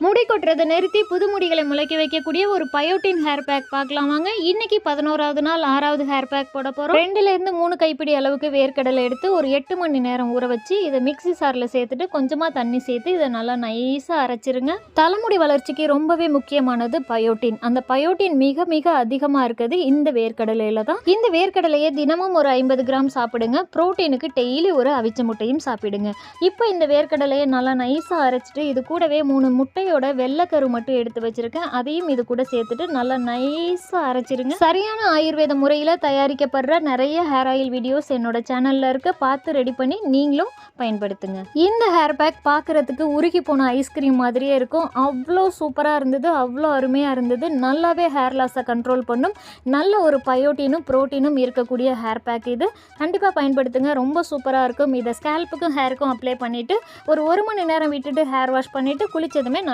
முடி கொட்டுறதை நிறுத்தி புது முடிகளை முளைக்க வைக்கக்கூடிய ஒரு பயோட்டின் ஹேர் பேக் பார்க்கலாம் வாங்க. இன்னைக்கு 11வது நாள் 6வது ஹேர் பேக் போட போகிறோம். 2லேருந்து 3 கைப்பிடி அளவுக்கு வேர்க்கடலை எடுத்து ஒரு 8 மணி நேரம் ஊற வச்சு இதை மிக்சி சாரில் சேர்த்துட்டு கொஞ்சமாக தண்ணி சேர்த்து இதை நல்லா நைஸாக அரைச்சிருங்க. தலைமுடி வளர்ச்சிக்கு ரொம்பவே முக்கியமானது பயோட்டின். அந்த பயோட்டின் மிக மிக அதிகமாக இருக்குது இந்த வேர்க்கடலையில் தான். இந்த வேர்க்கடலையை தினமும் ஒரு 50 கிராம் சாப்பிடுங்க. புரோட்டீனுக்கு டெய்லி ஒரு அவிச்ச முட்டையும் சாப்பிடுங்க. இப்போ இந்த வேர்க்கடலையை நல்லா நைஸாக அரைச்சிட்டு இது கூடவே 3 முட்டையோட வெள்ளைக்கரு மட்டும் எடுத்து வச்சிருக்கேன். அதையும் இது கூட சேர்த்துட்டு நல்லா நைஸாக அரைச்சிருங்க. சரியான ஆயுர்வேத முறையில் தயாரிக்கப்படுற நிறைய ஹேர் ஆயில் வீடியோஸ் என்னோட சேனலில் இருக்க, பார்த்து ரெடி பண்ணி நீங்களும் பயன்படுத்துங்க. இந்த ஹேர் பேக் பார்க்குறதுக்கு உருகி போன ஐஸ்கிரீம் மாதிரியே இருக்கும். அவ்வளோ சூப்பராக இருந்தது, அவ்வளோ அருமையாக இருந்தது. நல்லாவே ஹேர் லாஸை கண்ட்ரோல் பண்ணும். நல்ல ஒரு பயோட்டினும் புரோட்டீனும் இருக்கக்கூடிய ஹேர் பேக் இது. கண்டிப்பாக பயன்படுத்துங்க, ரொம்ப சூப்பராக இருக்கும். இதை ஸ்கேல்ப்புக்கும் ஹேருக்கும் அப்ளை பண்ணிவிட்டு ஒரு 1 மணி நேரம் விட்டுட்டு ஹேர் வாஷ் பண்ணிவிட்டு குளித்ததுமே நல்லா